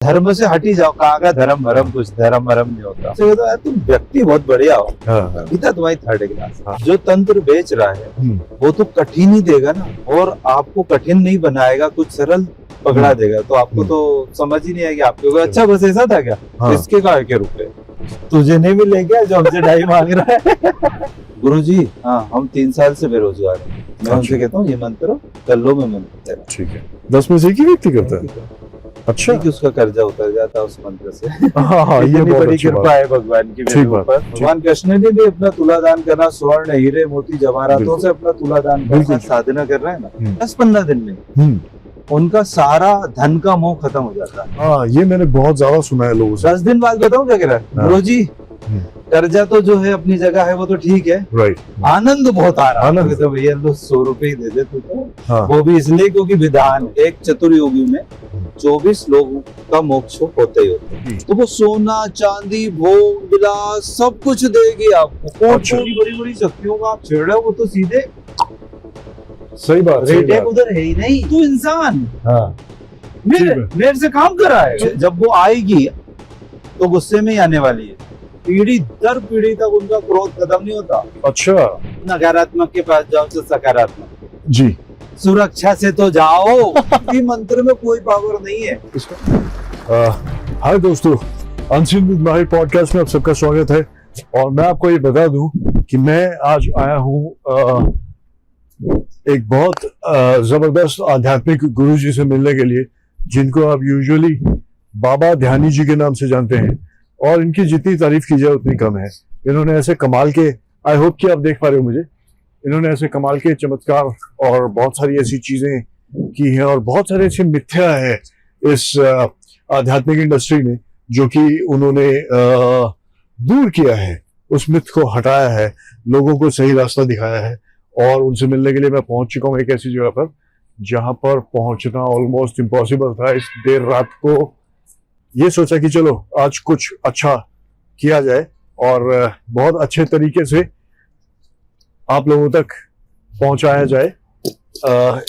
धर्म से हटी जाओ, कहाँ का धर्म भरम, कुछ धर्म भरम नहीं होता। तो यार तुम व्यक्ति बहुत बढ़िया हो, इतना तुम्हारी थर्ड क्लास। जो तंत्र बेच रहा है वो तो कठिन ही देगा ना, और आपको कठिन नहीं बनाएगा, कुछ सरल पकड़ा देगा। तो आपको तो समझ ही नहीं आएगी आपको। अच्छा बस ऐसा था क्या? इसके का के रुपए तुझे नहीं मिले क्या जो हमसे ढाई मांग रहा है? गुरुजी, हाँ हम 3 साल से बेरोजगार हैं। मैं उनसे कहता हूँ ये मंत्र कर लो, मैं मंत्र। ठीक है, 10 में से एक ही व्यक्ति करता है। अच्छा, कि उसका कर्जा उतर जाता है उस मंत्र से। हाँ, ये बहुत बड़ी अच्छी कृपा है भगवान की मेरे ऊपर। भगवान कृष्ण ने भी अपना तुला दान करना, स्वर्ण हीरे मोती जवाहरातों से अपना तुला दान करना साधना कर रहे हैं ना, 10-15 दिन में उनका सारा धन का मोह खत्म हो जाता है। हाँ, ये मैंने बहुत ज्यादा सुना है लोगों से। 10 दिन बाद बताऊं क्या कह रहा है गुरु जी, कर्जा तो जो है अपनी जगह है, वो तो ठीक है, राइट, आनंद बहुत आ रहा है। तो भैया लो 100 रुपए ही दे दे तू तो। हाँ। वो भी इसलिए क्योंकि विधान एक चतुर्योगी में 24 लोगों का मोक्ष होते ही होते, तो वो सोना चांदी भोग विलास सब कुछ देगी आपको। कौन बड़ी बड़ी शक्तियों का आप छेड़ रहे हो, वो तो सीधे सही बात, रेटे उधर है ही नहीं। तू इंसान मेरे से काम करा है। जब वो आएगी तो गुस्से में ही आने वाली है। पीढ़ी दर पीढ़ी तक उनका क्रोध खत्म नहीं होता। अच्छा, नकारात्मक के पास जाओ तो सकारात्मक जी, सुरक्षा से तो जाओ। ये मंत्र में कोई पावर नहीं है। हाय दोस्तों, अनसीन विद माहिर पॉडकास्ट में आप सबका स्वागत है। और मैं आपको ये बता दूं कि मैं आज आया हूँ एक बहुत जबरदस्त आध्यात्मिक गुरु जी से मिलने के लिए, जिनको आप यूजुअली बाबा ध्यानी जी के नाम से जानते हैं, और इनकी जितनी तारीफ की जाए उतनी कम है। इन्होंने ऐसे कमाल के, आई होप कि आप देख पा रहे हो मुझे, इन्होंने ऐसे कमाल के चमत्कार और बहुत सारी ऐसी चीजें की हैं, और बहुत सारे ऐसे मिथ्या है इस आध्यात्मिक इंडस्ट्री में जो कि उन्होंने दूर किया है, उस मिथ को हटाया है, लोगों को सही रास्ता दिखाया है। और उनसे मिलने के लिए मैं पहुंच चुका हूँ एक ऐसी जगह पर जहां पर पहुंचना ऑलमोस्ट इम्पॉसिबल था। इस देर रात को ये सोचा कि चलो आज कुछ अच्छा किया जाए और बहुत अच्छे तरीके से आप लोगों तक पहुंचाया जाए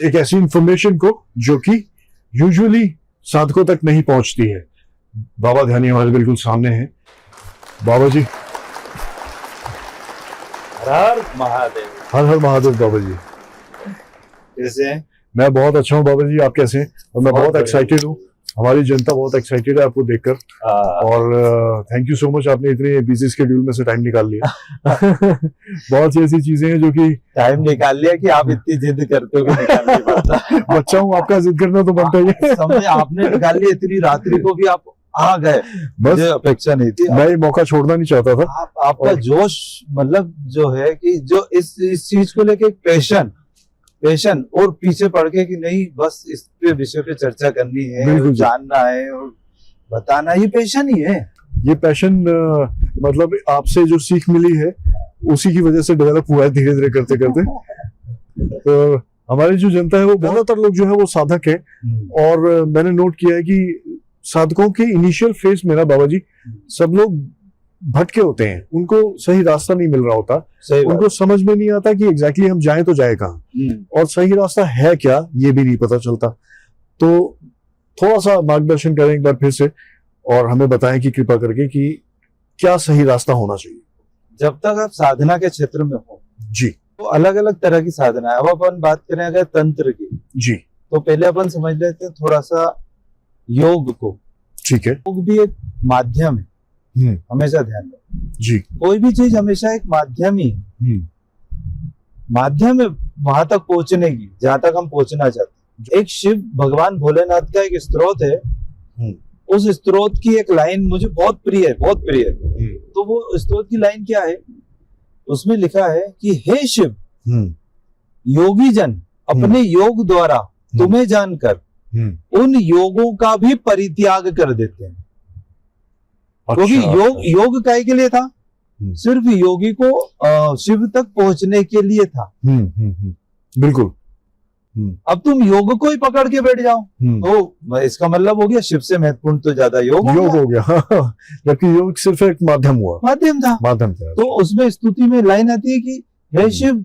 एक ऐसी इंफॉर्मेशन को जो कि यूजुअली साधकों तक नहीं पहुंचती है। बाबा ध्यानी हमारे बिल्कुल सामने हैं। बाबा जी, हर महादेव। हर हर महादेव। बाबा जी कैसे हैं? मैं बहुत अच्छा हूँ बाबा जी, आप कैसे हैं? और मैं बहुत एक्साइटेड हूँ, हमारी जनता बहुत एक्साइटेड है आपको देखकर। और थैंक यू सो मच, आपने इतने बिजी शेड्यूल में से टाइम निकाल लिया। बहुत सी ऐसी चीजें हैं जो कि टाइम निकाल लिया कि आप इतनी जिद करते हो कि निकाल नहीं पाता। बच्चा हूँ, आपका जिद करना तो बनता ही है। समझे, आपने निकाल लिया, इतनी रात्रि को भी आप आ गए, बस अपेक्षा नहीं थी। मैं ये मौका छोड़ना नहीं चाहता था। आपका जोश मतलब जो है कि जो इस चीज को लेके पैशन और पीछे पड़ के कि नहीं बस इस पे विषय पे चर्चा करनी है, जानना है और बताना, ये पैशन ही है। ये पैशन मतलब आपसे जो सीख मिली है उसी की वजह से डेवलप हुआ है धीरे धीरे करते करते। तो हमारी जो जनता है वो ज्यादातर लोग जो है वो साधक है, और मैंने नोट किया है कि साधकों के इनिशियल फेज में ना बाबा जी सब लोग भटके होते हैं, उनको सही रास्ता नहीं मिल रहा होता, उनको समझ में नहीं आता कि एग्जैक्टली हम जाएं तो जाए कहाँ, और सही रास्ता है क्या ये भी नहीं पता चलता। तो थोड़ा सा मार्गदर्शन करें एक बार फिर से, और हमें बताएं कि कृपा करके कि क्या सही रास्ता होना चाहिए। जब तक आप साधना के क्षेत्र में हो जी, तो अलग अलग तरह की साधना है। अब अपन बात करें अगर तंत्र की जी, तो पहले अपन समझ लेते हैं थोड़ा सा योग को। ठीक है, योग भी एक माध्यम है, हमेशा ध्यान रखो जी। कोई भी चीज हमेशा एक माध्यम ही है, माध्यम है वहां तक पहुंचने की जहां तक हम पहुंचना चाहते हैं। एक शिव भगवान भोलेनाथ का एक स्त्रोत है, उस स्त्रोत की एक लाइन मुझे बहुत प्रिय है, बहुत प्रिय है। तो वो स्त्रोत की लाइन क्या है, उसमें लिखा है कि हे शिव, योगी जन अपने योग द्वारा तुम्हें जानकर उन योगों का भी परित्याग कर देते हैं। क्योंकि योग काहे के लिए था? सिर्फ योगी को शिव तक पहुंचने के लिए था। बिल्कुल। अब तुम योग को ही पकड़ के बैठ जाओ तो इसका मतलब हो गया शिव से महत्वपूर्ण तो ज्यादा योग हो गया। जबकि योग सिर्फ एक माध्यम हुआ, माध्यम था। तो उसमें स्तुति में लाइन आती है कि हे शिव,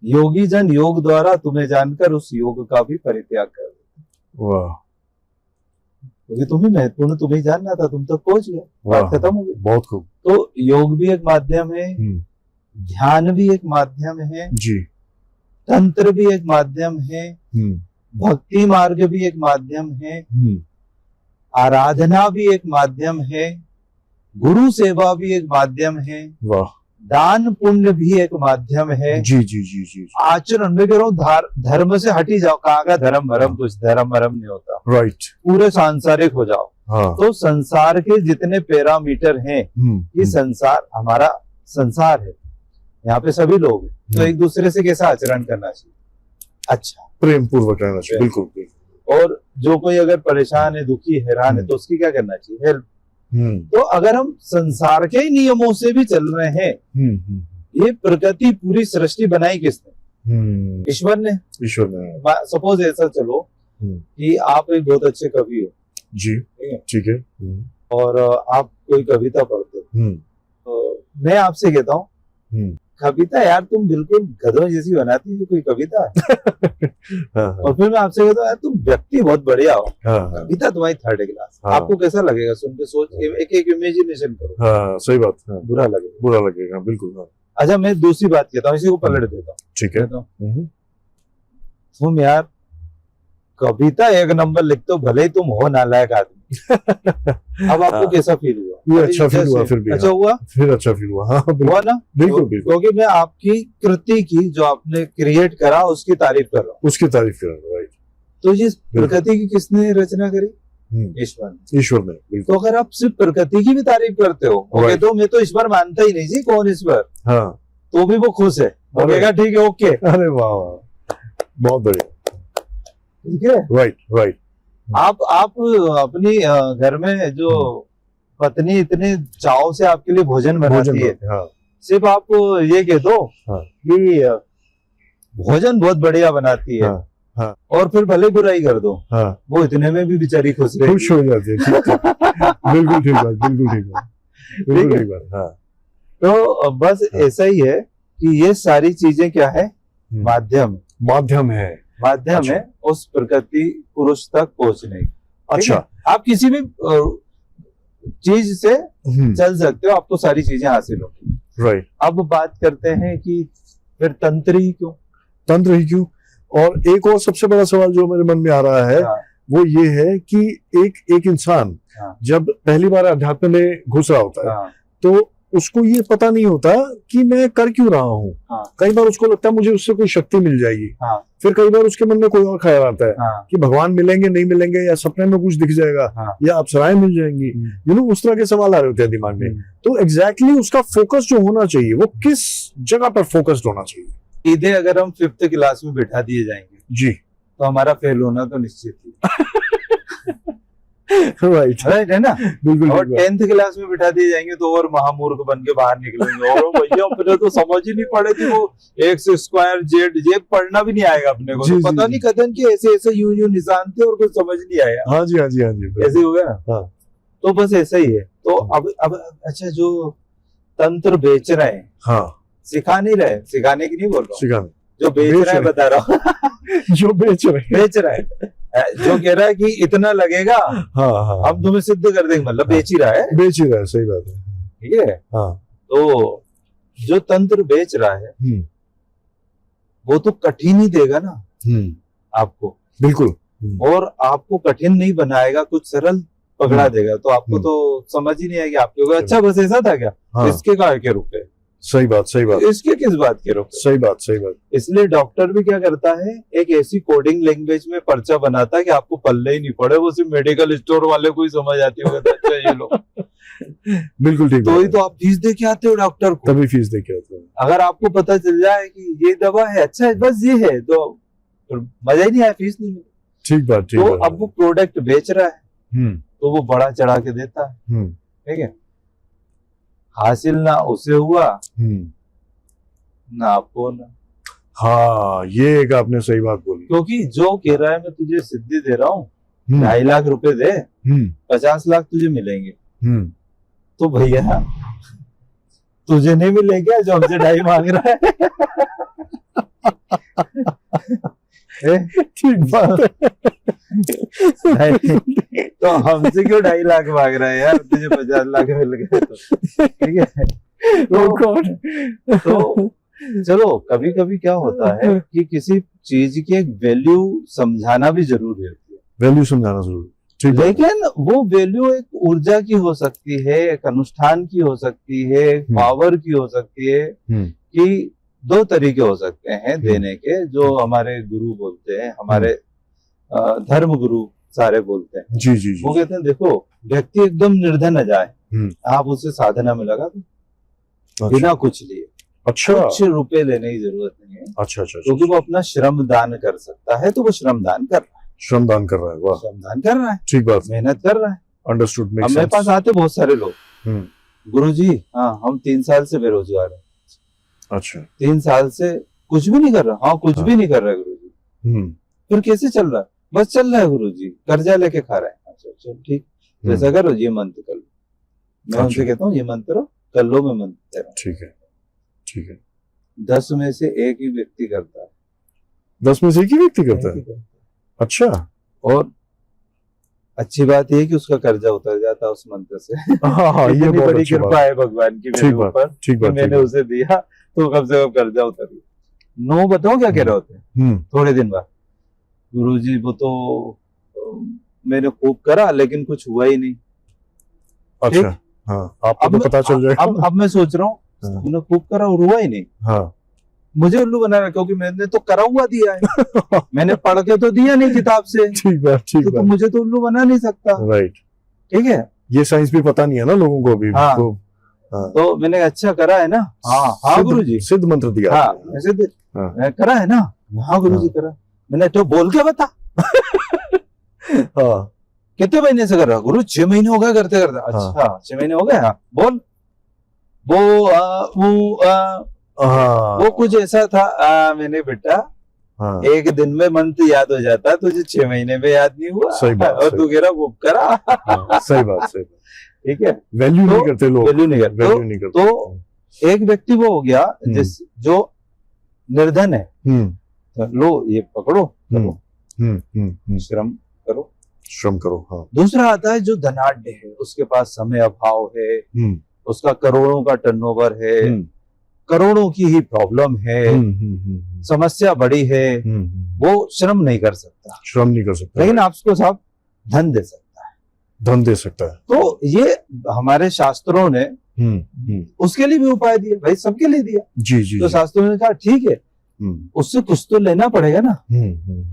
योगी जन योग द्वारा तुम्हें जानकर उस योग का भी परित्याग कर। वाह, क्योंकि तुम ही महत्वपूर्ण, तुम्हें जानना था, तुम तक पहुंच गए, वाह, बात खत्म हो गई। बहुत खूब। तो योग भी एक माध्यम है, ध्यान भी एक माध्यम है जी। तंत्र भी एक माध्यम है, भक्ति मार्ग भी एक माध्यम है, आराधना भी एक माध्यम है, गुरु सेवा भी एक माध्यम है, वाह, दान पुण्य भी एक माध्यम है। जी जी जी जी। आचरण में कह रहा हूँ, धर्म से हटी जाओ, कहाँ का धर्म भरम, कुछ धर्म भरम नहीं होता, राइट। पूरे सांसारिक हो जाओ। हाँ। तो संसार के जितने पैरामीटर हैं, ये संसार हमारा संसार है, यहाँ पे सभी लोग हैं, तो एक दूसरे से कैसा आचरण करना चाहिए, अच्छा प्रेम पूर्वक रहना चाहिए, बिल्कुल बिल्कुल। और जो कोई अगर परेशान है, दुखी हैरान है, तो उसकी क्या करना चाहिए, हेल्प। तो अगर हम संसार के ही नियमों से भी चल रहे हैं, ये प्रकृति पूरी सृष्टि बनाई किसने, ईश्वर ने। ईश्वर ने। सपोज ऐसा चलो कि आप एक बहुत अच्छे कवि हो जी, ठीक है, और आप कोई कविता पढ़ते हो, तो मैं आपसे कहता हूँ कविता यार तुम बिल्कुल गधों जैसी बनाती हो, कोई कविता और फिर मैं आपसे कहता हूँ यार तुम व्यक्ति बहुत बढ़िया हो, कविता तुम्हारी थर्ड क्लास। आपको कैसा लगेगा सुन के, सोच एक इमेजिनेशन करो। हाँ, सही बात। बुरा लगेगा, बुरा लगेगा, बिल्कुल। अच्छा मैं दूसरी बात कहता हूँ, इसी को पलट देता हूँ, ठीक है। तुम यार कविता एक नंबर लिखते हो, भले ही तुम हो नालायक आदमी। अब आपको कैसा फील हुआ? ये अच्छा फील हुआ, फिर भी अच्छा हुआ, फिर अच्छा फील हुआ। हाँ, हुआ ना, बिल्कुल बिल्कुल। क्योंकि मैं आपकी कृति की, जो आपने क्रिएट करा, उसकी तारीफ कर रहा हूँ, उसकी तारीफ कर रहा हूँ, राइट। तो जिस प्रकृति की किसने रचना करी, ईश्वर ने। ईश्वर ने। तो अगर आप सिर्फ प्रकृति की भी तारीफ करते हो, तो मैं तो ईश्वर मानता ही नहीं जी, कौन ईश्वर, हाँ, तो भी वो खुश है, वो कहेगा ठीक है, ओके, अरे वाह, बहुत बढ़िया, ठीक है, राइट राइट। आप अपनी घर में जो पत्नी इतने चाव से आपके लिए भोजन बनाती है, सिर्फ आप ये कह दो कि भोजन बहुत बढ़िया बनाती है, और फिर भले बुराई कर दो, वो इतने में भी बेचारी खुश हो जाती है। बिल्कुल ठीक बात, बिल्कुल ठीक बात, बिल्कुल ठीक बात। तो बस ऐसा ही है कि ये सारी चीजें क्या है, माध्यम है उस प्रकृति पुरुष तक पहुंचने की। अच्छा, आप किसी भी चीज से चल सकते हो, आपको सारी चीजें हासिल होगी, राइट। अब बात करते हैं कि फिर तंत्र ही क्यों, और एक और सबसे बड़ा सवाल जो मेरे मन में आ रहा है, वो ये है कि एक इंसान जब पहली बार अध्यात्म में घुस रहा होता है, तो उसको ये पता नहीं होता कि मैं कर क्यों रहा हूँ। कई बार उसको लगता है मुझे उससे कोई शक्ति मिल जाएगी, फिर कई बार उसके मन में कोई और ख्याल आता है कि भगवान मिलेंगे नहीं मिलेंगे, या सपने में कुछ दिख जाएगा, या अप्सराएं मिल जाएंगी, उस तरह के सवाल आ रहे होते हैं दिमाग में। तो एग्जैक्टली उसका फोकस जो होना चाहिए, वो किस जगह पर फोकस्ड होना चाहिए? सीधे अगर हम 5th क्लास में बिठा दिए जाएंगे जी, तो हमारा फेल होना तो निश्चित है। राइट है ना, बिल्कुल। और 10th क्लास में बिठा दिए जाएंगे तो और महामूर्ख बन के बाहर निकलेंगे, और भैया अपने तो समझ ही नहीं पड़े थी, वो एक्स स्क्वायर जेड पढ़ना भी नहीं आएगा अपने को, तो पता नहीं कदम के ऐसे यूं निशान थे और कुछ समझ नहीं आया। हाँ जी, हाँ जी, हाँ जी, ऐसे हो गया। तो बस ऐसा ही है। तो अब अच्छा, जो तंत्र बेच रहे हैं, सिखा नहीं रहे, सिखाने की नहीं बोल रहा हूँ, जो बेच रहा है बता रहा हूँ जो बेच रहा है, जो कह रहा है कि इतना लगेगा, हम तुम्हें सिद्ध कर देंगे, मतलब बेच ही रहा है, सही बात है, ठीक है। तो जो तंत्र बेच रहा है, वो तो कठिन ही देगा ना आपको, बिल्कुल, और आपको कठिन नहीं बनाएगा, कुछ सरल पकड़ा देगा, तो आपको तो समझ ही नहीं आएगी आपके। अच्छा बस ऐसा था क्या, इसके का के रुपए, सही बात, इसके किस बात के रुपए, सही बात। इसलिए डॉक्टर भी क्या करता है, एक ऐसी कोडिंग लैंग्वेज में पर्चा बनाता है कि आपको पल्ले ही नहीं पड़े, वो सिर्फ मेडिकल स्टोर वाले को ही समझ आती होगा, अच्छा ये लो। बिल्कुल ठीक। तो ही तो आप फीस दे के आते हो डॉक्टर को, तभी फीस दे के आते हो। अगर आपको पता चल जाए कि ये दवा है, अच्छा बस ये है, तो मजा ही नहीं आया, फीस नहीं मिली। ठीक बात। तो अब वो प्रोडक्ट बेच रहा है, तो वो बड़ा चढ़ा के देता है, ठीक है। हासिल ना उसे हुआ, ना आपको ना। हाँ, ये एक आपने सही बात बोली, क्योंकि जो कह रहा है मैं तुझे सिद्धि दे रहा हूँ, 2.5 लाख रुपए दे, 50 लाख तुझे मिलेंगे, तो भैया तुझे नहीं मिलेगा जो हमसे 2.5 मांग रहा है। ठीक बात है। नहीं, तो हमसे क्यों 2.5 लाख मांग रहा है यार, तुझे 50 लाख मिल गए तो ठीक है। तो चलो कभी कभी क्या होता है कि किसी चीज की एक वैल्यू समझाना भी जरूरी होती है। वैल्यू समझाना जरूरी, ठीक है। लेकिन वो वैल्यू एक ऊर्जा की हो सकती है, एक अनुष्ठान की हो सकती है, एक पावर की हो सकती है, कि 2 तरीके हो सकते हैं देने के, जो हमारे गुरु बोलते हैं, हमारे धर्म गुरु सारे बोलते हैं। जी जी जी। वो कहते हैं देखो, व्यक्ति एकदम निर्धन है जाए, आप उसे साधना में लगा दो बिना कुछ लिए, अच्छा, कुछ रुपए लेने की जरूरत नहीं है। अच्छा, क्योंकि वो अपना श्रम दान कर सकता है, तो वो श्रम दान कर रहा है, श्रमदान कर रहा है, वाह, श्रम दान कर रहा है, ठीक बात, मेहनत कर रहा है। अंडरस्टूड, अब मेरे पास आते बहुत सारे लोग, गुरुजी हाँ हम 3 साल से बेरोजगार हैं। अच्छा, 3 साल से कुछ भी नहीं कर रहा, हाँ कुछ भी नहीं कर रहा गुरुजी, फिर कैसे चल रहा है? बस चल रहा है गुरुजी, कर्जा लेके खा रहा है। अच्छा चल ठीक, जैसा करो, ये मंत्र कर लो। मैं उनसे कहता हूँ ये मंत्र कर लो, मैं मंत्र दे रहा हूँ। ठीक है, ठीक है। 10 में से 1 ही व्यक्ति करता है। 10 में से 1 ही व्यक्ति करता है? अच्छा। और अच्छी बात ये है कि उसका कर्जा उतर जाता है उस मंत्र से। हाँ, ये बहुत बड़ी अच्छी कृपा है भगवान की मेरे ऊपर, ठीक बात, मैंने उसे दिया तो कम से कम कर्जा उतर गया। नो बताओ क्या कह रहे होते हैं थोड़े दिन बाद, गुरुजी वो तो मैंने खूब करा लेकिन कुछ हुआ ही नहीं। अच्छा, हाँ, आपको तो पता चल जाएगा। अब मैं सोच रहा हूँ मैंने खूब करा और हुआ ही नहीं। हाँ, मुझे उल्लू बना रहा, क्योंकि मैंने तो करा हुआ दिया है। मैंने पढ़ के तो दिया नहीं किताब से, ठीक बात, ठीक तो मुझे तो उल्लू बना नहीं सकता। राइट, ठीक है, ये साइंस भी पता नहीं है ना लोगों को अभी। हाँ, तो मैंने अच्छा करा है ना। हाँ गुरुजी, सिद्ध मंत्र दिया। हाँ मैं करा है ना। हाँ गुरुजी करा मैंने, तो बोल के बता। हाँ, कितने महीने से कर रहा गुरु? 6 महीने हो गए करते करते। अच्छा 6 महीने हो गए, हाँ बोल। वो कुछ ऐसा था, मैंने बेटा एक दिन में मंत्र याद हो जाता, तुझे 6 महीने में याद नहीं हुआ। सही बात, और तू कह रहा वो करा। सही बात, सही बात, ठीक है। वैल्यू नहीं करते लोग, वैल्यू नहीं करते। तो एक व्यक्ति वो हो गया जिस जो निर्धन है, लो ये पकड़ो, श्रम करो। हाँ। दूसरा आता है जो धनाढ्य है, उसके पास समय अभाव है, उसका करोड़ों का टर्नओवर है, करोड़ों की ही प्रॉब्लम है, समस्या बड़ी है, वो श्रम नहीं कर सकता, लेकिन आपको साहब धन दे सकता है। तो ये हमारे शास्त्रों ने उसके लिए भी उपाय दिए, भाई सबके लिए दिया। जी, तो शास्त्रों ने कहा ठीक है, उससे कुछ तो लेना पड़ेगा ना,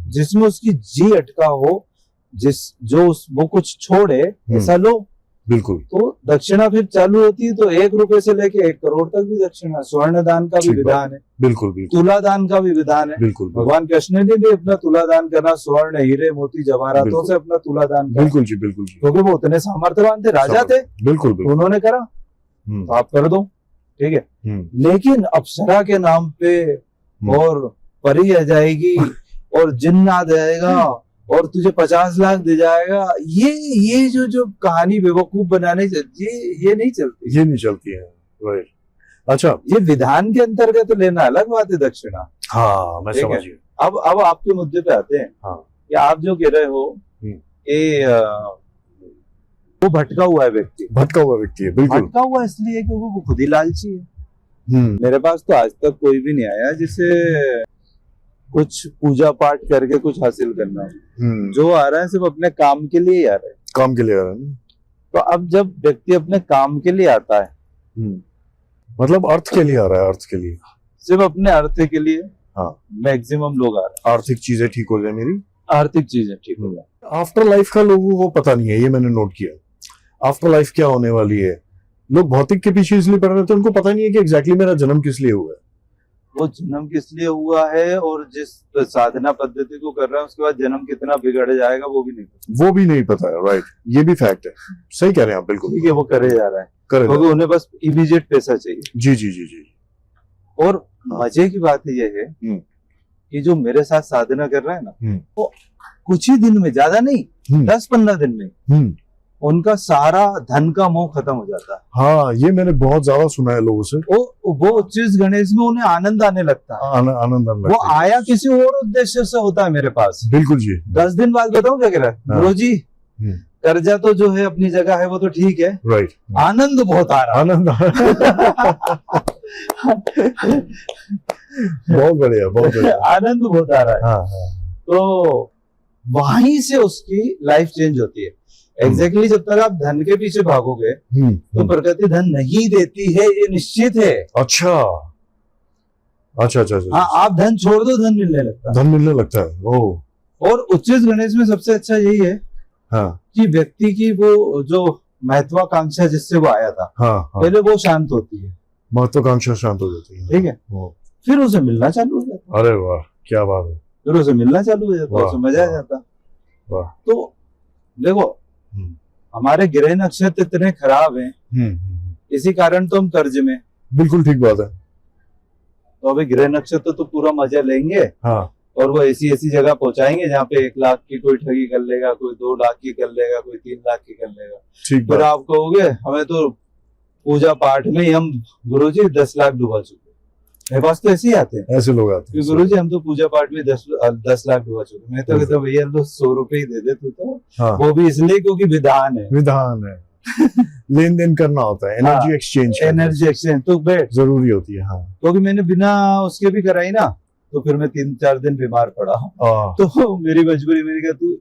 जिसमें उसकी जी अटका हो, वो कुछ छोड़े, ऐसा लो। बिल्कुल। तो दक्षिणा फिर चालू होती है, तो 1 रुपए से लेके 1 करोड़ तक भी दक्षिणा। स्वर्ण दान का भी विधान है, बिल्कुल। तुला दान का भी विधान है, बिल्कुल। भगवान कृष्ण ने भी अपना तुला दान करना, स्वर्ण हीरे मोती जवाहरातों से अपना तुला दान करना, बिल्कुल जी, बिल्कुल, क्योंकि वो उतने सामर्थ्यवान थे, राजा थे, बिल्कुल, उन्होंने करा, तो आप कर दो, ठीक है। लेकिन अप्सरा के नाम पे और परी आ जाएगी और जिन्न आ जाएगा और तुझे 50 लाख दे जाएगा, ये जो कहानी बेवकूफ बनाने ये नहीं चलती है, राइट। अच्छा, ये विधान के अंतर्गत लेना अलग बात है दक्षिणा। हाँ, मैं समझ गया। अब आपके मुद्दे पे आते हैं। हाँ, कि आप जो कह रहे हो कि वो भटका हुआ है, बिल्कुल भटका हुआ इसलिए क्योंकि वो खुद ही लालची है। मेरे पास तो आज तक कोई भी नहीं आया जिसे कुछ पूजा पाठ करके कुछ हासिल करना है। जो आ रहा है सिर्फ अपने काम के लिए आ रहा है, तो अब जब व्यक्ति अपने काम के लिए आता है, मतलब अर्थ के लिए आ रहा है, सिर्फ अपने अर्थ के लिए। हाँ, मैक्सिमम लोग आ रहे हैं, आर्थिक चीजें ठीक हो जाए, मेरी आर्थिक चीजें ठीक हो जाए। आफ्टर लाइफ का लोगों को पता नहीं है, ये मैंने नोट किया। आफ्टर लाइफ क्या होने वाली है, लोग भौतिक के पीछे इसलिए पड़ रहे थे, उनको पता नहीं है कि एग्जैक्टली मेरा जन्म किस लिए हुआ है, वो जन्म किस लिए हुआ है, और जिस साधना पद्धति को कर रहा है उसके बाद जन्म कितना बिगड़ जाएगा वो भी नहीं पता है, राइट। ये भी फैक्ट है, सही कह रहे हैं आप, बिल्कुल। ठीक है, वो करे जा रहा है, क्योंकि उन्हें बस इमीडिएट पैसा चाहिए। जी। और मजे की बात ये है कि जो मेरे साथ साधना कर रहा है ना, वो कुछ ही दिन में, ज्यादा नहीं, 10-15 दिन में उनका सारा धन का मोह खत्म हो जाता है। हाँ, ये मैंने बहुत ज्यादा सुना है लोगों से। वो उच्चीस गणेश में उन्हें आनंद आने लगता है। आनंद आने वो लगता है। आया किसी और उद्देश्य से होता है मेरे पास। बिल्कुल जी। 10 दिन बाद बताऊं क्या कह रहा है, हाँ। गुरु जी हम्म। कर्जा तो जो है अपनी जगह है, वो तो ठीक है, राइट। आनंद बहुत आ रहा है। आनंद बहुत बढ़िया, बहुत बढ़िया। आनंद बहुत आ रहा है। हाँ हाँ। तो वहीं से उसकी लाइफ चेंज होती है। एग्जैक्टली जब तक आप धन के पीछे भागोगे तो प्रकृति धन नहीं देती है, ये निश्चित है। अच्छा अच्छा अच्छा अच्छा। हाँ, आप धन छोड़ दो, धन मिलने लगता है। धन मिलने लगता है। ओह। और उच्चीस गणेश में सबसे अच्छा यही है हाँ कि व्यक्ति की वो जो महत्वाकांक्षा जिससे वो आया था, हाँ हाँ। पहले वो शांत होती है, महत्वाकांक्षा शांत हो जाती है। ठीक है, ओह। फिर उसे मिलना चालू हो जाता है, अरे वाह, क्या बात है। फिर उसे मिलना चालू हो जाता है, वाह, उसे मजा आ वाह, जाता है। वाह। तो देखो, हम्म। हमारे ग्रह नक्षत्र इतने खराब हैं, इसी कारण तो हम कर्ज में। बिल्कुल ठीक बात है। तो अभी ग्रह नक्षत्र तो पूरा मजा लेंगे हाँ और वो ऐसी ऐसी जगह पहुंचाएंगे जहाँ पे 1 लाख की कोई ठगी कर लेगा, कोई 2 लाख की कर लेगा, कोई 3 लाख की कर लेगा। ठीक फिर बात। आप कहोगे हमें तो पूजा पाठ में ही हम गुरुजी 10 लाख डुबा चुके। मेरे पास तो ऐसे ही आते हैं ऐसे लोग आते कि हैं। गुरुजी हम तो पूजा पाठ में 10 लाख डुबा चुके। मैं तो कहता हूँ भैया तो 100 रुपए ही दे दे तू तो, हाँ, वो भी इसलिए क्योंकि विधान है, विधान है। लेन देन करना होता है, एनर्जी एक्सचेंज एनर्जी एक्सचेंज तो बैठ, जरूरी होती है। हाँ क्योंकि मैंने बिना उसके भी कराई ना, तो फिर मैं 3-4 दिन बीमार पड़ा। हाँ। तो मेरी मजबूरी, मैंने कहा तू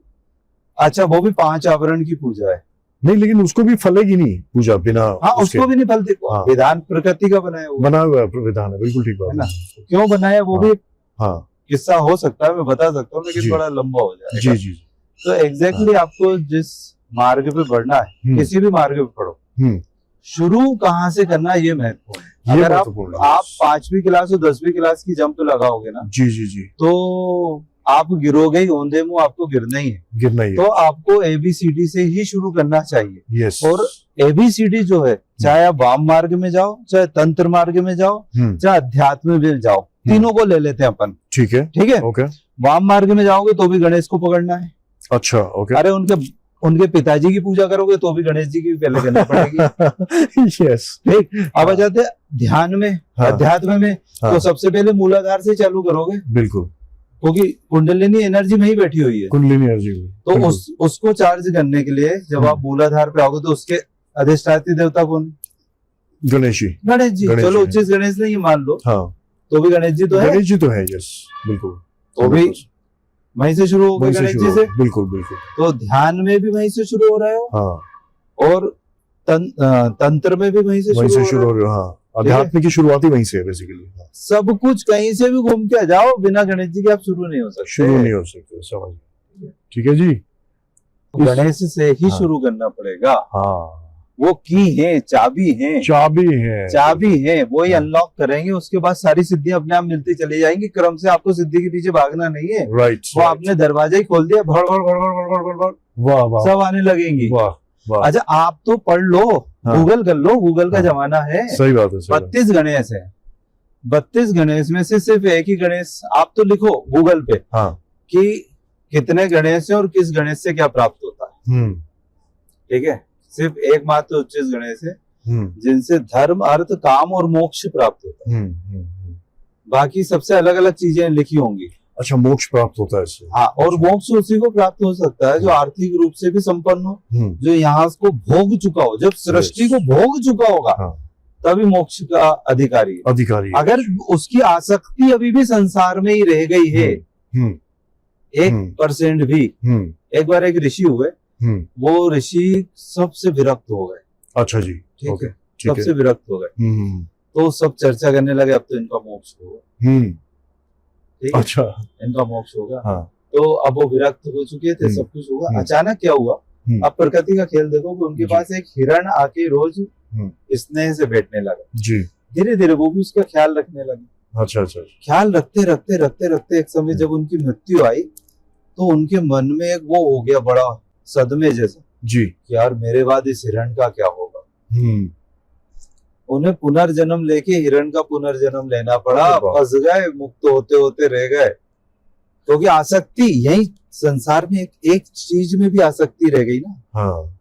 अच्छा वो भी 5 आवरण की पूजा है। नहीं, लेकिन उसको भी फलेगी नहीं पूजा बिना। हाँ, उसको भी नहीं फलती। हाँ। विधान प्रकृति का बनाया हुआ बना हुआ विधान है। बिल्कुल ठीक है बात ना, है। क्यों बनाया वो हाँ। भी हाँ किस्सा हो सकता है, मैं बता सकता हूँ, लेकिन जी। बड़ा लंबा हो जाएगा। जी जी। तो एग्जैक्टली आपको जिस मार्ग पे बढ़ना है, किसी भी मार्ग पे पढ़ो, शुरू कहाँ से करना है ये महत्वपूर्ण है। ये अगर महत्वपूर्ण है। आप 5वीं क्लास और 10वीं क्लास की जंप लगाओगे ना, जी जी जी। तो आप गिरोगे ही, औंधे मुंह आपको गिरना ही है। गिरना ही तो आपको ABCD से ही शुरू करना चाहिए। यस। और ABCD जो है, चाहे आप वाम मार्ग में जाओ, चाहे तंत्र मार्ग में जाओ, चाहे अध्यात्म में जाओ, तीनों को ले लेते हैं अपन। ठीक है, ठीक है। ओके। वाम मार्ग में जाओगे तो भी गणेश को पकड़ना है। अच्छा, ओके। अरे उनके पिताजी की पूजा करोगे तो भी गणेश जी की पहले करनी पड़ेगी। यस। ठीक। अब आ जाते ध्यान में, हाँ। अध्यात्म में। हाँ। तो सबसे पहले मूलाधार से चालू करोगे, बिल्कुल, क्योंकि कुंडलिनी एनर्जी में ही बैठी हुई है। कुंडलिनी एनर्जी। तो उसको चार्ज करने के लिए जब आप मूलाधार पे आओगे तो उसके अधिष्ठात्री देवता कौन? गणेश जी। गणेश जी। गणेश चलो जी। उच्चीस गणेश नहीं मान लो, हाँ, तो भी गणेश जी तो है। गणेश जी तो है। यस, बिल्कुल। तो भी वहीं से शुरू हो गए गणेश जी से। बिल्कुल बिल्कुल। तो ध्यान में भी वहीं से शुरू हो रहे हो, हाँ, और तंत्र में भी वहीं से शुरू हो रहे हो। हाँ, अध्यात्म की शुरुआत ही वहीं से है बेसिकली। सब कुछ कहीं से भी घूम के आ जाओ, बिना गणेश जी के आप शुरू नहीं हो सकते। शुरू नहीं हो सकते, समझ गए। ठीक है जी। गणेश से ही हाँ। शुरू करना पड़ेगा। हाँ, वो की है, चाबी है, चाबी है, चाबी है, वो ही हाँ। अनलॉक करेंगे। उसके बाद सारी सिद्धियां अपने आप मिलती चली जाएंगी। क्रम से आपको सिद्धि के पीछे भागना नहीं है। राइट। वो आपने दरवाजा ही खोल दिया, भड़ भड़ भड़ भड़ भड़ भड़ भड़ भड़ वाह वाह सब आने लगेंगी। वाह वाह। अच्छा, आप तो पढ़ लो, हाँ। गूगल कर लो, गूगल का हाँ। जमाना है। सही बात है, सही बात। 32 गणेश है, 32 गणेश में से सिर्फ एक ही गणेश आप तो लिखो गूगल पे हाँ। कि कितने गणेश है और किस गणेश से क्या प्राप्त होता है। ठीक है। सिर्फ एकमात्र उच्चीस गणेश है जिनसे धर्म, अर्थ, काम और मोक्ष प्राप्त होता है। बाकी सबसे अलग अलग चीजें लिखी होंगी। अच्छा, मोक्ष प्राप्त होता है इससे। हाँ, और मोक्ष उसी को प्राप्त हो सकता है जो आर्थिक रूप से भी संपन्न हो, जो यहाँ को भोग चुका हो। जब सृष्टि को भोग चुका होगा, हाँ। तभी मोक्ष का अधिकारी है। अधिकारी। अगर उसकी आसक्ति अभी भी संसार में ही रह गई है 1% भी। एक बार एक ऋषि हुए, वो ऋषि सबसे विरक्त हो गए। अच्छा जी। ठीक है, सबसे विरक्त हो गए। तो सब चर्चा करने लगे अब तो इनका मोक्ष होगा। ठीक है, अच्छा, इनका मोक्ष होगा। हाँ। तो अब वो विरक्त हो चुके थे, सब कुछ होगा। अचानक क्या हुआ, अब प्रकृति का खेल देखो कि उनके पास एक हिरण आके रोज स्नेह से बैठने लगा जी। धीरे धीरे वो भी उसका ख्याल रखने लगे। अच्छा अच्छा। ख्याल रखते रखते रखते रखते एक समय जब उनकी मृत्यु आई तो उनके मन में एक वो हो गया बड़ा सदमे जैसा जी कि यार मेरे बाद इस हिरण का क्या होगा। उन्हें पुनर्जन्म लेके हिरण का पुनर्जन्म लेना पड़ा। फंस गए, मुक्त होते होते रह गए, क्योंकि आसक्ति यही संसार में एक चीज में भी आसक्ति रह गई ना। हाँ।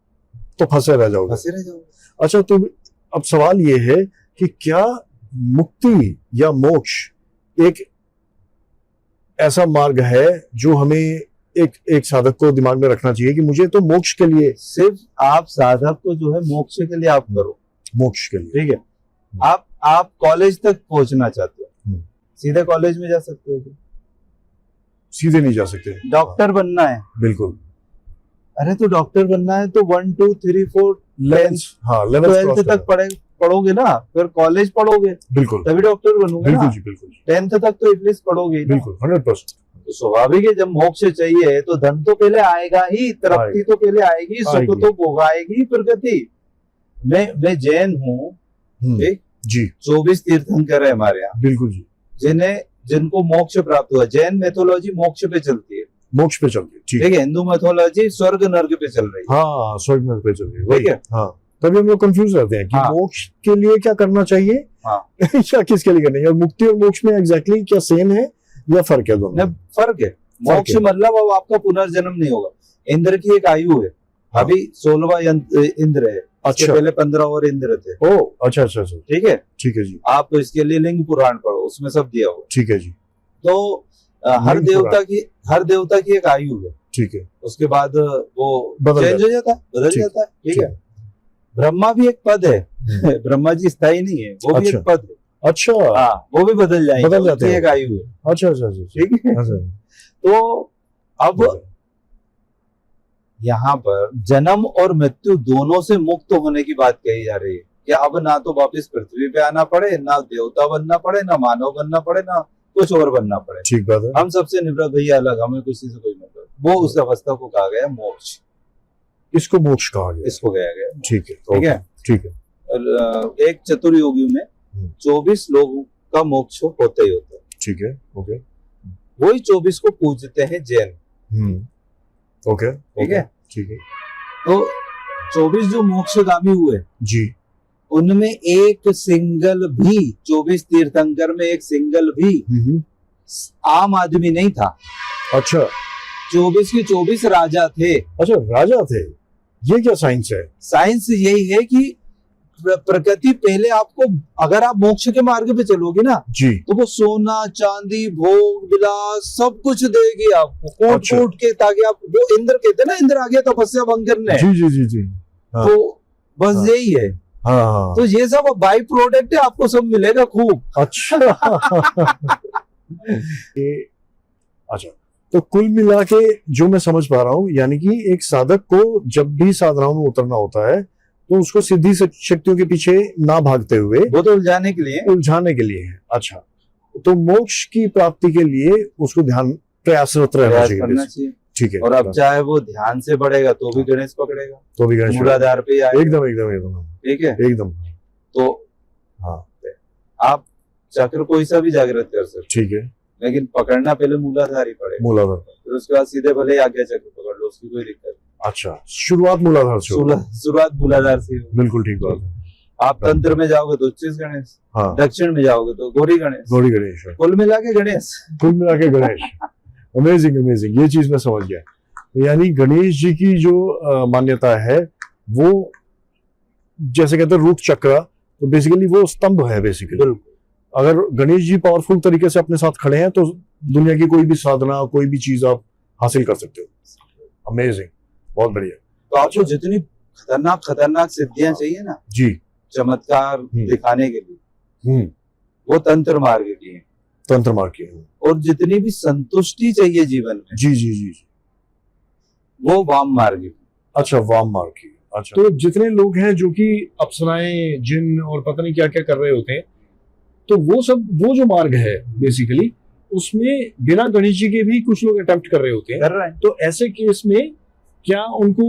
तो फंसे रह जाओगे। फंसे रह जाओगे। अच्छा, तो अब सवाल ये है कि क्या मुक्ति या मोक्ष एक ऐसा मार्ग है जो हमें एक साधक को दिमाग में रखना चाहिए कि मुझे तो मोक्ष के लिए, सिर्फ आप साधक को जो है मोक्ष के लिए आप करो, मोक्ष के लिए, ठीक है। आप कॉलेज तक पहुंचना चाहते हो, सीधे कॉलेज में जा सकते हो? सीधे नहीं जा सकते। डॉक्टर बनना है, बिल्कुल। अरे तो डॉक्टर बनना है तो 1 2 3 4 12th तक पढ़ोगे ना, फिर कॉलेज पढ़ोगे, बिल्कुल, तभी डॉक्टर बनोगे। बिल्कुल ना जी, बिल्कुल 10th तक तो एटलीस्ट पढ़ोगे ही ना। बिल्कुल 100%। तो स्वाभाविक है, जब मोक्ष चाहिए तो धन तो पहले आएगा ही, तरक्की तो पहले आएगी, सुख तो भोगाएगी प्रगति। मैं जैन हूँ, ठीक जी, 24 तीर्थंकर है हमारे यहाँ, बिल्कुल जी, जिनको मोक्ष प्राप्त हुआ। जैन मैथोलॉजी मोक्ष पे चलती है, मोक्ष पे चलती है, ठीक है। हिंदू मैथोलॉजी स्वर्ग नर्क पे चल रही है। हाँ, स्वर्ग नर्क पे चल रही है, ठीक है। हाँ, तभी हम लोग कंफ्यूज रहते हैं कि हाँ, मोक्ष के लिए क्या करना चाहिए, हाँ, या किसके लिए करना है। और मुक्ति और मोक्ष में एग्जैक्टली क्या सेम है या फर्क है दोनों में? फर्क है। मोक्ष मतलब अब आपका पुनर्जन्म नहीं होगा। इंद्र की एक आयु है, हाँ, अभी 16वां इंद्र है। अच्छा, पहले 15 और इंद्र थे। ओ अच्छा अच्छा अच्छा, ठीक है, ठीक है जी। आप इसके लिए लिंग पुराण पढ़ो, उसमें सब दिया हुआ। ठीक है जी। तो हर देवता की एक आयु है, ठीक है। उसके बाद वो बदल चेंज हो जाता है, बदल जाता है। ठीक है। ब्रह्मा भी एक पद है, ब्रह्मा जी स्थायी नहीं है, वो भी एक पद है। अच्छा, हाँ, वो भी बदल जाएंगे, बदल जाते हैं, एक आयु है। अच्छा अच्छा अच्छा, ठीक है। तो अब यहाँ पर जन्म और मृत्यु दोनों से मुक्त होने की बात कही जा रही है कि अब ना तो वापिस पृथ्वी पे आना पड़े, ना देवता बनना पड़े, ना मानव बनना पड़े, ना कुछ और बनना पड़े। ठीक बात है। हम सबसे निवृत्त भैया अलग, हमें किसी से कोई मतलब। वो उस अवस्था को कहा गया मोक्ष। इसको मोक्ष कहा गया, इसको कहा गया। ठीक है, ठीक है, ठीक है। एक चतुर्युगी में 24 लोगों का मोक्ष होता ही होता है। ठीक है, ओके। वही 24 को पूजते हैं जैन। ओके, ठीक है, ठीक है। तो 24 जो मोक्षगामी हुए जी, उनमें एक सिंगल भी, 24 तीर्थंकर में एक सिंगल भी आम आदमी नहीं था। अच्छा, 24 के 24 राजा थे। अच्छा, राजा थे। ये क्या साइंस है? साइंस यही है कि प्रकृति पहले आपको, अगर आप मोक्ष के मार्ग पे चलोगे ना जी, तो वो सोना चांदी भोग विलास सब कुछ देगी आपको, कोट कोट के, ताकि आप, वो इंद्र कहते ना, इंद्र आ गया तपस्या भंग करने। जी जी जी जी, हाँ, तो बस यही है। हाँ, तो ये सब बाई प्रोडक्ट है, आपको सब मिलेगा खूब। अच्छा। अच्छा, तो कुल मिला के जो मैं समझ पा रहा हूँ, यानी कि एक साधक को जब भी साधनाओं में उतरना होता है तो उसको सिद्धि शक्तियों के पीछे ना भागते हुए, वो तो उलझाने के लिए, उलझाने के लिए है। अच्छा, तो मोक्ष की प्राप्ति के लिए उसको प्रयासरत रहना चाहिए। ठीक है। और अब चाहे वो ध्यान से बढ़ेगा तो भी गणेश पकड़ेगा, तो भी गणेश मूलाधार पे आएगा। एकदम एकदम एकदम, ठीक है, एकदम। तो हाँ, आप चक्र कोई सा भी जागृत कर सकते, ठीक है, लेकिन पकड़ना पहले मूलाधार ही पड़ेगा। मूलाधार, फिर उसके बाद सीधे भले आज्ञा चक्र पकड़ लो, उसकी कोई दिक्कत। अच्छा, शुरुआत मूलाधार से, शुरुआत मूलाधार से। बिल्कुल ठीक बात है। आप तंत्र में जाओगे तो 25 गणेश, हाँ, दक्षिण में जाओगे तो गौरी गणेश, गौरी गणेश, कुल मिला के गणेश, कुल मिला के गणेश। अमेजिंग अमेजिंग, ये चीज मैं समझ गया। तो यानी गणेश जी की जो मान्यता है वो, जैसे कहते हैं रूट चक्र, तो बेसिकली वो स्तंभ है बेसिकली। अगर गणेश जी पावरफुल तरीके से अपने साथ खड़े हैं तो दुनिया की कोई भी साधना, कोई भी चीज आप हासिल कर सकते हो। अमेजिंग, बहुत बढ़िया। तो आपको जितनी खतरनाक सिद्धियां चाहिए ना जी, चमत्कार दिखाने के लिए, वो तंत्र मार्ग की है, तंत्र मार्ग की है। और जितनी भी संतुष्टि चाहिए जीवन में, जी जी जी, वो वाम मार्ग की। अच्छा, वाम मार्ग की। अच्छा, तो जितने लोग हैं जो कि अप्सराएं, जिन और पता नहीं क्या क्या कर रहे होते हैं, तो वो सब, वो जो मार्ग है बेसिकली, उसमें बिना गणेश जी के भी कुछ लोग अटेम्प्ट कर रहे होते हैं, कर रहे हैं। तो ऐसे केस में क्या उनको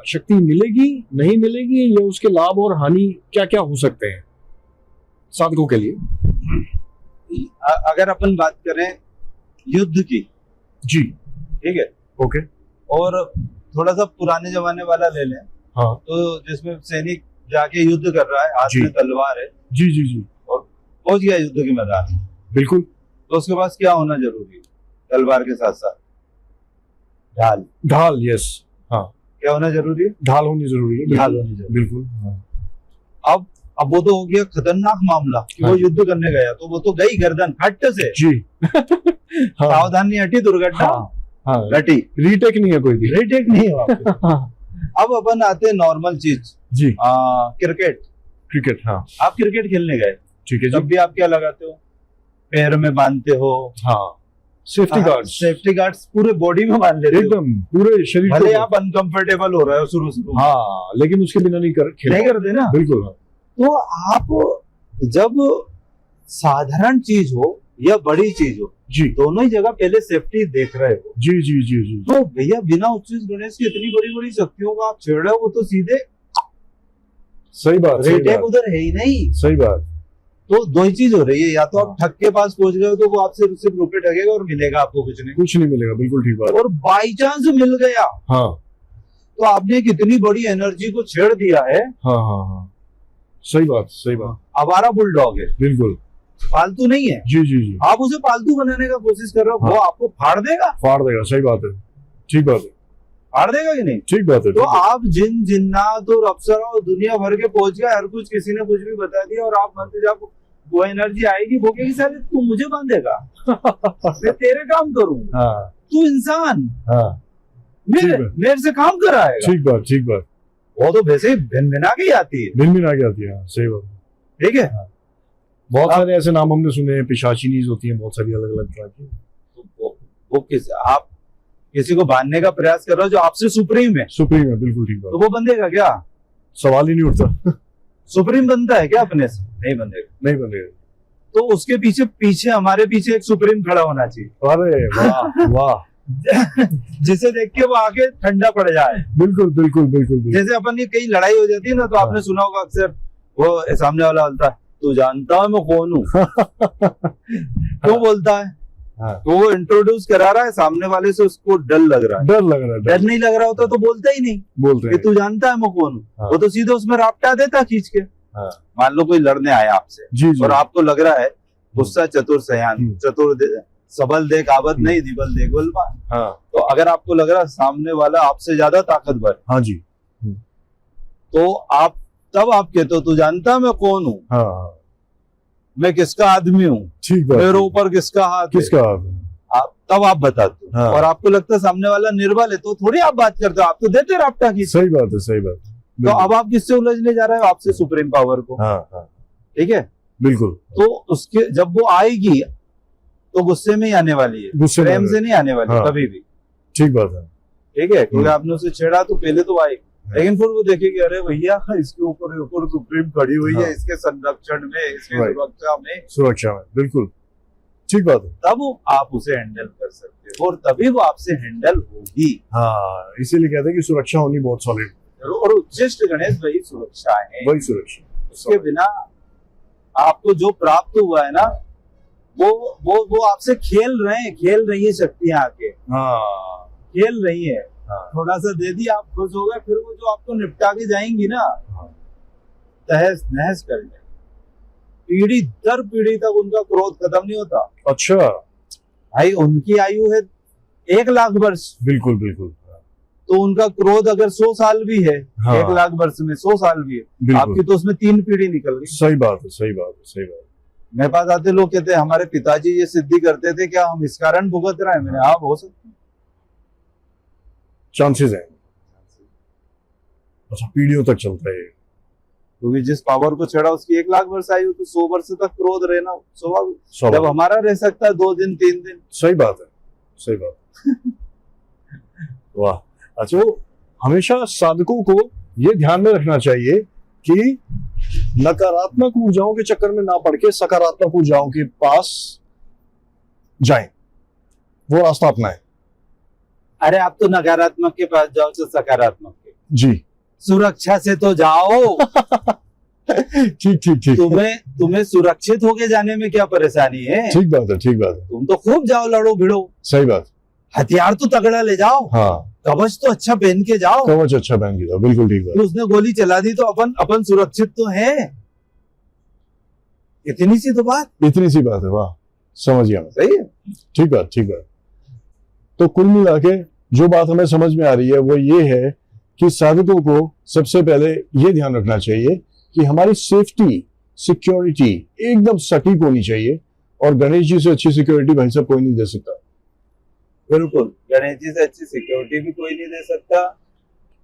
शक्ति मिलेगी, नहीं मिलेगी, या उसके लाभ और हानि क्या क्या हो सकते हैं साधकों के लिए? अगर अपन बात करें युद्ध की, जी, ठीक है, ओके, और थोड़ा सा पुराने जमाने वाला ले लें, हाँ, तो जिसमें सैनिक जाके युद्ध कर रहा है, हाथ में तलवार है, जी जी जी, और पहुंच गया युद्ध के मैदान में, बिल्कुल, तो उसके पास क्या होना जरूरी है? तलवार के साथ साथ ढाल। ढाल, यस, हाँ, क्या होना जरूरी है? ढाल होनी जरूरी है। ढाल होनी जरूरी बिल्कुल। हाँ। अब वो तो हो गया खतरनाक मामला कि हाँ। वो युद्ध करने गया तो वो तो गई गर्दन फट से। जी। हाँ। सावधानी हटी, दुर्घटना हाँ। घटी। रीटेक नहीं है कोई भी। रीटेक नहीं हुआ। अब अपन आते नॉर्मल चीज, जी। क्रिकेट। क्रिकेट। हाँ। आप क्रिकेट खेलने गए, ठीक है तब जी। भी आप क्या लगाते हो? पैर में बांधते हो, हाँ। Safety guards. सेफ्टी गार्ड्स पूरे बॉडी में बांध लेते हो। एकदम पूरे शरीर भले को। आप अनकंफर्टेबल हो रहे हो शुरू शुरू, हाँ, लेकिन उसके बिना नहीं नहीं करते ना। बिल्कुल। हाँ। तो आप जब साधारण चीज हो या बड़ी चीज हो, जी दोनों ही जगह पहले सेफ्टी देख रहे हो। जी जी जी जी। तो भैया बिना उच्चीस गणेश की इतनी बड़ी बड़ी शक्तियों को आप छेड़ रहे हो, वो तो सीधे सही बात। सही रेटेक बात। उधर है ही नहीं। सही बात। तो दो ही चीज हो रही है, या तो आप ठग के पास पहुंच गए हो तो वो आपसे सिर्फ रुपए ठगेगा और मिलेगा आपको कुछ नहीं, कुछ नहीं मिलेगा। बिल्कुल ठीक बात। और बाई चांस मिल गया हाँ तो आपने एक इतनी बड़ी एनर्जी को छेड़ दिया है। हाँ हाँ हाँ। सही बात। सही बात। आवारा बुलडॉग है, बिल्कुल। पालतू नहीं है। जी जी जी। आप उसे पालतू बनाने का कोशिश कर रहे हो, हाँ। वो आपको फाड़ देगा। फाड़ देगा। सही बात है। ठीक बात है। फाड़ देगा कि नहीं? ठीक बात है। तो आप जिन जिन्नात और अफसरों और दुनिया भर के पहुंच गए, हर कुछ किसी ने कुछ भी बता दिया, और आप मनते जब वो एनर्जी आएगी भोगेगी, सर तू मुझे बांधेगा, मैं तेरे काम करूँ, हाँ तू इंसान हाँ। मेरे से काम कराएगा। ठीक बात। ठीक बात। वो तो वैसे ही भिन-भिना के ही आती है। दिन भी ना क्या आती है। हाँ, सही बात। ठीक है। बहुत सारे ऐसे नाम हमने सुने हैं, पिशाचिनीज होती हैं बहुत सारी अलग अलग तरह की। तो वो आप किसी को बांधने का प्रयास कर रहे हो जो आपसे सुप्रीम है, सुप्रीम है। बिल्कुल ठीक तो बात। वो बंधेगा क्या? सवाल ही नहीं उठता। सुप्रीम बनता है क्या अपने से? नहीं बंधेगा। नहीं बनेगा। तो उसके पीछे पीछे हमारे पीछे एक सुप्रीम खड़ा होना चाहिए। अरे वाह वाह। जिसे देख के वो आके ठंडा पड़ जाए। बिल्कुल बिल्कुल बिल्कुल बिल्कुल। जैसे अपन की कई लड़ाई हो जाती है ना, तो आपने सुना होगा अक्सर वो सामने वाला बोलता है तू जानता है मैं कौन हूँ। क्यों बोलता है? हाँ। तो वो इंट्रोड्यूस करा रहा है सामने वाले से, उसको डर लग रहा है। डर लग रहा है। डर नहीं लग रहा होता तो बोलता ही नहीं बोलते कि हैं। तू जानता है मैं कौन हूँ। हाँ। वो तो सीधे उसमें रापटा देता खींच के। हाँ। मान लो कोई लड़ने आया आपसे जी जी। और आपको लग रहा है गुस्सा चतुर सयान, चतुर सबल देख आवत नहीं, दिबल देख बलवान। हाँ तो अगर आपको लग रहा है सामने वाला आपसे ज्यादा ताकतवर, हाँ जी। तो आप तब आप कहते हो तू जानता है मैं कौन हूँ, हाँ हाँ। मैं किसका आदमी हूँ, ठीक बात। मेरे ऊपर किसका हाथ है, किसका? तब आप बताते हो। हाँ। और आपको लगता है सामने वाला निर्बल है तो थोड़ी आप बात करते हो, आप तो देते रापटा की। सही बात है। सही बात। तो अब आप किससे उलझने जा रहे हो? आपसे सुप्रीम पावर को। हाँ हाँ ठीक है। बिल्कुल। तो उसके जब वो आएगी तो गुस्से में ही आने वाली है, गुस्से में प्रेम आने से नहीं आने वाली। हाँ। कभी भी। ठीक बात है। ठीक है, क्योंकि आपने उसे छेड़ा तो पहले तो आएगी, लेकिन फिर वो देखेगी अरे भैया इसके ऊपर सुप्रीम खड़ी हुई है, हाँ। इसके संरक्षण में, इसके Right. सुरक्षा में, सुरक्षा में। बिल्कुल ठीक बात है। तब आप उसे हैंडल कर सकते हो और तभी वो आपसे हैंडल होगी। हाँ, इसीलिए कहते हैं कि सुरक्षा होनी बहुत सॉलिड। और उच्चिष्ट गणेश वही सुरक्षा है। वही सुरक्षा। उसके बिना आपको जो प्राप्त हुआ है ना, वो आपसे खेल रही है शक्तियां आके, हाँ खेल रही है। हाँ। थोड़ा सा दे दिया आप खुश हो गए, फिर वो जो आपको निपटा के जाएंगी ना, हाँ। तहस नहस कर जाए। पीढ़ी दर पीढ़ी तक उनका क्रोध खत्म नहीं होता। अच्छा। भाई उनकी आयु है 1 लाख वर्ष, बिल्कुल बिल्कुल। तो उनका क्रोध अगर 100 साल भी है, हाँ। 1 लाख वर्ष में 100 साल भी है, बिल्कुल। आपकी तो उसमें 3 पीढ़ी निकल गई। सही बात है। सही बात है। सही बात है। मेरे पास आते लोग कहते हैं हमारे पिताजी ये सिद्धि करते थे, क्या हम इस कारण भुगत रहे हैं? मैंने हाँ हो सकता है। चांसेस हैं। अच्छा, पीढ़ियों तक चलता है। क्योंकि जिस पावर को छेड़ा उसकी 1 लाख वर्ष आयु, तो 100 वर्ष तक क्रोध रहना स्वाभाविक। स्वाभाविक। जब हमारा रह सकता है 2 दिन 3 दिन। सही बात है। सही बात। वाह। अच्छा, हमेशा साधकों को ये ध्यान में रखना चाहिए कि नकारात्मक ऊर्जाओं के चक्कर में ना पड़ के सकारात्मक ऊर्जाओं के पास जाएं, वो रास्ता अपनाएं। अरे आप तो नकारात्मक के पास जाओ तो सकारात्मक के, जी। सुरक्षा से तो जाओ। ठीक ठीक ठीक। तुम्हें सुरक्षित होके जाने में क्या परेशानी है? ठीक बात है। ठीक बात है। तुम तो खूब जाओ, लड़ो भिड़ो, सही बात। हथियार तो तगड़ा ले जाओ, हाँ, कवच तो अच्छा पहन के जाओ। कवच अच्छा पहन के जाओ। बिल्कुल ठीक बात। उसने गोली चला दी तो अपन सुरक्षित तो है। इतनी सी तो बात। इतनी सी बात है। वाह, समझ गया मैं। सही है। ठीक बात। ठीक बात। तो कुल मिला के जो बात हमें समझ में आ रही है वो ये है कि साधकों को सबसे पहले ये ध्यान रखना चाहिए कि हमारी सेफ्टी, सिक्योरिटी एकदम सटीक होनी चाहिए, और गणेश जी से अच्छी सिक्योरिटी भाई साहब कोई नहीं दे सकता। बिल्कुल, गणेश जी से अच्छी सिक्योरिटी भी कोई नहीं दे सकता।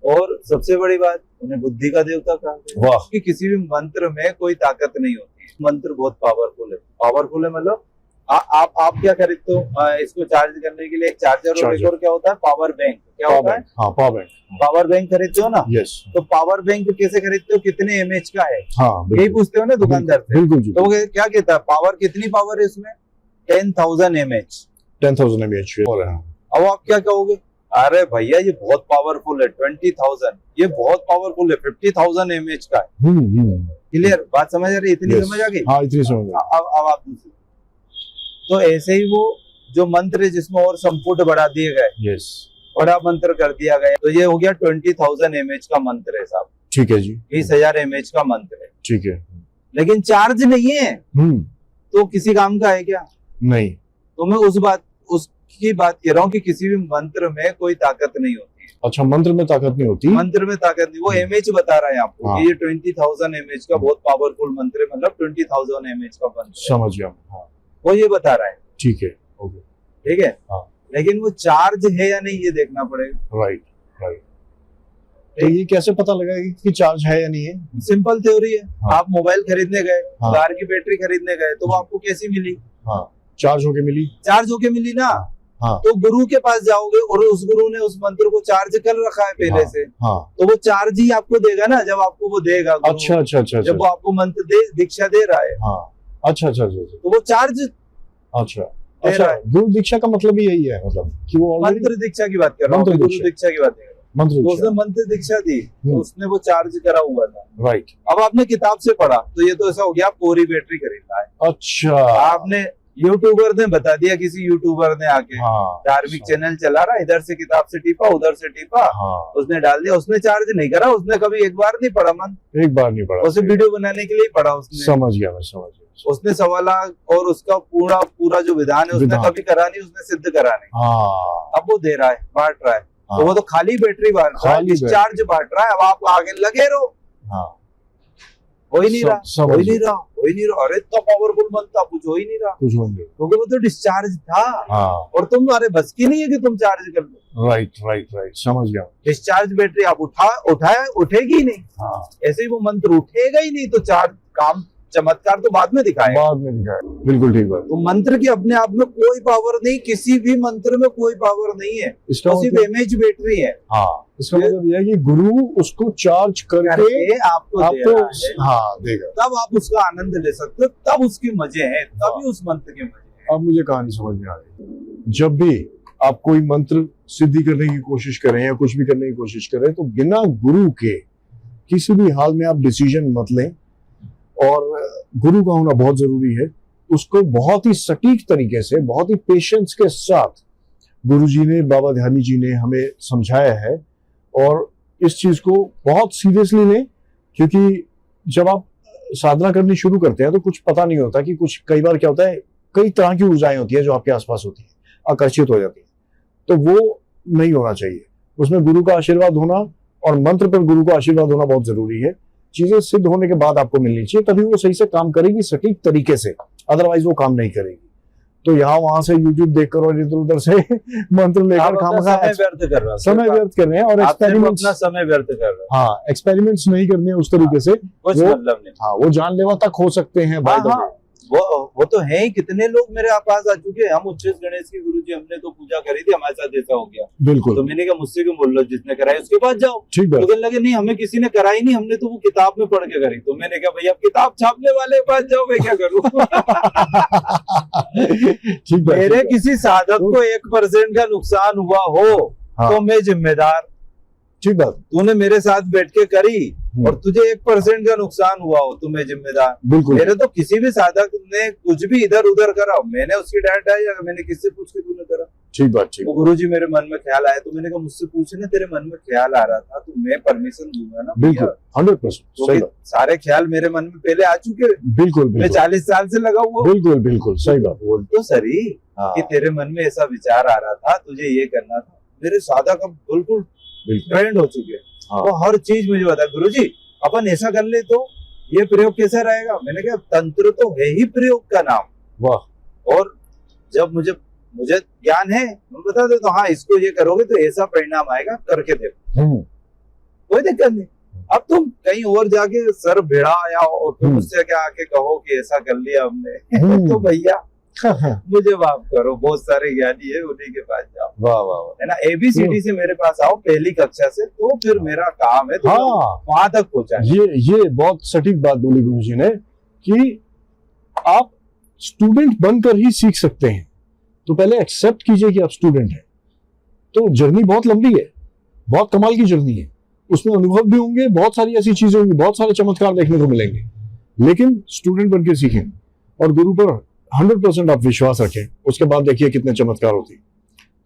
और सबसे बड़ी बात, उन्हें बुद्धि का देवता कहा गया है। वाह। कि किसी भी मंत्र में कोई ताकत नहीं होती है। मंत्र बहुत पावरफुल है मतलब आप क्या खरीदते हो? इसको चार्ज करने के लिए एक चार्जर, और एक और क्या होता है, पावर बैंक। क्या होता है? हाँ, पावर बैंक। पावर बैंक खरीदते हो ना? यस। तो पावर बैंक कैसे खरीदते हो? कितने एमएच का है? हाँ, यही पूछते हो ना दुकानदार से। बिल्कुल जी। तो वो क्या कहता है, पावर कितनी पावर है इसमें? 10,000 mAh। 10,000 mAh। और अब आप क्या कहोगे? अरे भैया ये बहुत पावरफुल है, 20,000, ये बहुत पावरफुल है, 50,000 mAh का है। क्लियर बात समझ आ रही? इतनी समझ आ गई? हाँ, इतनी समझ आ गई। अब आप दूसरी। तो ऐसे ही वो जो मंत्र है जिसमें और संपुट बढ़ा दिए गए, यस, बड़ा मंत्र कर दिया गया, तो ये हो गया 20,000 mAh का मंत्र है साहब। ठीक है जी। 20,000 mAh का मंत्र है, ठीक है। लेकिन चार्ज नहीं है, तो किसी काम का है क्या? नहीं। तो मैं उसकी बात कह रहा हूँ कि किसी भी मंत्र में कोई ताकत नहीं होती है। अच्छा, मंत्र में ताकत नहीं होती? मंत्र में ताकत नहीं, वो एमएच बता रहा है आपको। हाँ। ये 20,000 mAh का बहुत पावरफुल मंत्र है, मतलब 20,000 mAh का मंत्र है। समझ गया। हाँ, वो ये बता रहा है। ठीक है, ओके, ठीक है। हाँ। लेकिन वो चार्ज है या नहीं ये देखना पड़ेगा। राइट। तो ये कैसे पता लगेगा कि चार्ज है या नहीं है? सिंपल थ्योरी है। हाँ। आप मोबाइल खरीदने गए, हाँ। कार की बैटरी खरीदने गए, तो वो आपको कैसी मिली? हाँ, चार्ज होके मिली। चार्ज होके मिली ना। हाँ। तो गुरु के पास जाओगे और उस गुरु ने उस मंत्र को चार्ज कर रखा है पहले हाँ। से, हाँ। तो वो चार्ज ही आपको देगा ना, जब आपको वो देगा गुरु। अच्छा। जब वो आपको मंत्र दीक्षा दे रहा है। हाँ, अच्छा। तो वो चार्ज अच्छा। गुरु दीक्षा का मतलब ही यही है, मतलब कि वो मंत्र दीक्षा की बात कर रहा हूँ, गुरु दीक्षा की बात नहीं कर रहा। मंत्र तो उसने मंत्र दीक्षा दी, तो उसने वो चार्ज करा हुआ था। राइट। अब आपने किताब से पढ़ा, तो ये तो ऐसा हो गया आप कोरी बैटरी खरीदना है। अच्छा। आपने यूट्यूबर ने बता दिया, किसी यूट्यूबर ने आके धार्मिक चैनल चला रहा, इधर से किताब से टीपा, उधर से टीपा, उसने डाल दिया। उसने चार्ज नहीं करा, उसने कभी एक बार नहीं पढ़ा मंत्र, एक बार नहीं पढ़ा, उसे वीडियो बनाने के लिए पढ़ा उसने। समझ गया, मैं समझ गया। उसने 1.25 लाख और उसका पूरा जो विधान है उसने कभी करा नहीं, उसने सिद्ध करा नहीं। अब वो दे रहा है, बांट रहा है, तो वो तो खाली बैटरी बांट रहा है, डिस्चार्ज बांट रहा है। अब आप आगे लगे रहो, हो ही नहीं रहा। अरे इतना पावरफुल मंत्र कुछ हो ही नहीं रहा, क्योंकि वो तो डिस्चार्ज था। और तुम, अरे बस की नहीं है कि तुम चार्ज कर लो। राइट, समझ गया। डिस्चार्ज बैटरी आप उठेगी ही नहीं। ऐसे ही वो मंत्र उठेगा ही नहीं, तो चार्ज काम चमत्कार तो बाद में दिखाएगा। बिल्कुल ठीक बात। तो मंत्र की अपने आप में कोई पावर नहीं, किसी भी मंत्र में कोई पावर नहीं है, तो सिर्फ एमएच बैटरी है। इसका मतलब यह है कि गुरु उसको चार्ज करके आपको देगा, तब आप उसका आनंद ले सकते हो, तब उसके मजे हैं, तभी उस मंत्र के मजे हैं। अब मुझे कहानी समझ में आ रही। जब भी आप कोई मंत्र सिद्धि करने की कोशिश करें या कुछ भी करने की कोशिश करें, तो बिना गुरु के किसी भी हाल में आप डिसीजन मत लें। और गुरु का होना बहुत जरूरी है। उसको बहुत ही सटीक तरीके से, बहुत ही पेशेंस के साथ गुरु जी ने, बाबा ध्यानी जी ने हमें समझाया है। और इस चीज को बहुत सीरियसली लें, क्योंकि जब आप साधना करनी शुरू करते हैं तो कुछ पता नहीं होता कि कुछ, कई बार क्या होता है, कई तरह की ऊर्जाएं होती है जो आपके आसपास होती है, आकर्षित हो जाती है, तो वो नहीं होना चाहिए। उसमें गुरु का आशीर्वाद होना, और मंत्र पर गुरु का आशीर्वाद होना बहुत जरूरी है। चीजें सिद्ध होने के बाद आपको मिलनी चाहिए, तभी वो सही से काम करेगी, सटीक तरीके से, अदरवाइज वो काम नहीं करेगी। तो यहाँ वहां से यूट्यूब देखकर और इधर उधर से मंत्र लेकर समय व्यर्थ कर रहे हैं, और एक्सपेरिमेंट्स, समय व्यर्थ कर रहे हैं। हाँ, एक्सपेरिमेंट्स नहीं करने उस तरीके से, मतलब नहीं। हाँ, वो जानलेवा तक हो सकते हैं। वो तो है ही। कितने लोग मेरे पास आ चुके हैं, हम उच्चेश गणेश की गुरुजी हमने तो पूजा करी थी, हमारे साथ ऐसा हो गया। बिल्कुल। तो मैंने कहा मुझसे क्यों बोल लो, जिसने कराई उसके पास जाओ। ठीक है। तो लगे नहीं, हमें किसी ने कराई नहीं, हमने तो वो किताब में पढ़ के करी। तो मैंने कहा भैया किताब छापने वाले के पास जाओ, मैं क्या करूँ। मेरे किसी साधक को 1% का नुकसान हुआ हो तो मैं जिम्मेदार। ठीक बात। तूने मेरे साथ बैठ के करी और तुझे 1% का नुकसान हुआ हो तो मैं जिम्मेदार। बिल्कुल। मेरे तो किसी भी साधक ने कुछ भी इधर उधर करा, मैंने उसकी डांट आई, मैंने किससे पूछ के तूने करा। ठीक बात। ठीक। गुरुजी मेरे मन में ख्याल आया, तो मैंने कहा मुझसे पूछना, तेरे मन में ख्याल आ रहा था तो मैं परमिशन दूंगा ना। बिल्कुल, 100%। सारे ख्याल मेरे मन में पहले आ चुके। बिल्कुल। मैं 40 साल से लगा हुआ। बिल्कुल सही बात। बोल तो सही कि तेरे मन में ऐसा विचार आ रहा था, तुझे ये करना था। मेरे साधक अब बिल्कुल ट्रेंड हो चुके हैं। हाँ। वो हर चीज मुझे बता, गुरुजी अपन ऐसा कर ले तो ये प्रयोग कैसा रहेगा। मैंने कहा तंत्र तो है ही प्रयोग का नाम। वाह। और जब मुझे ज्ञान है, मैं बता दे तो हाँ इसको ये करोगे तो ऐसा परिणाम आएगा, करके देखो, कोई दिक्कत नहीं। अब तुम कहीं और जाके सर भिड़ा या और तुम उससे क्या आके कहो कि ऐसा कर लिया हमने तो भैया मुझे माफ करो, बहुत सारे ज्ञानी है, उन्हीं के पास जाओ। वाह वाह वाह। है ना, ABCD से मेरे पास आओ पहली कक्षा से, तो फिर मेरा काम है तो हाँ, वहां तक पहुंचा। ये बहुत सटीक बात बोली गुरुजी ने कि आप स्टूडेंट बनकर ही सीख सकते हैं। तो पहले एक्सेप्ट कीजिए कि आप स्टूडेंट हैं। तो जर्नी बहुत लंबी है, बहुत कमाल की जर्नी है, उसमें अनुभव भी होंगे, बहुत सारी ऐसी चीजें होंगी, बहुत सारे चमत्कार देखने को मिलेंगे, लेकिन स्टूडेंट बनकर सीखें और गुरु पर 100% आप विश्वास रखें, उसके बाद देखिए कितने चमत्कार होते हैं।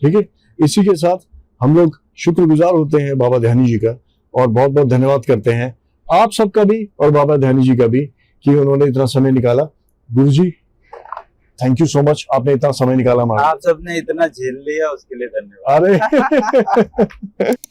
ठीक है, इसी के साथ हम लोग शुक्रगुजार होते हैं बाबा ध्यानी जी का और बहुत बहुत धन्यवाद करते हैं आप सबका भी और बाबा ध्यानी जी का भी कि उन्होंने इतना समय निकाला। गुरु जी थैंक यू सो मच, आपने इतना समय निकाला हमारा। आप सबने इतना झेल लिया उसके लिए धन्यवाद। अरे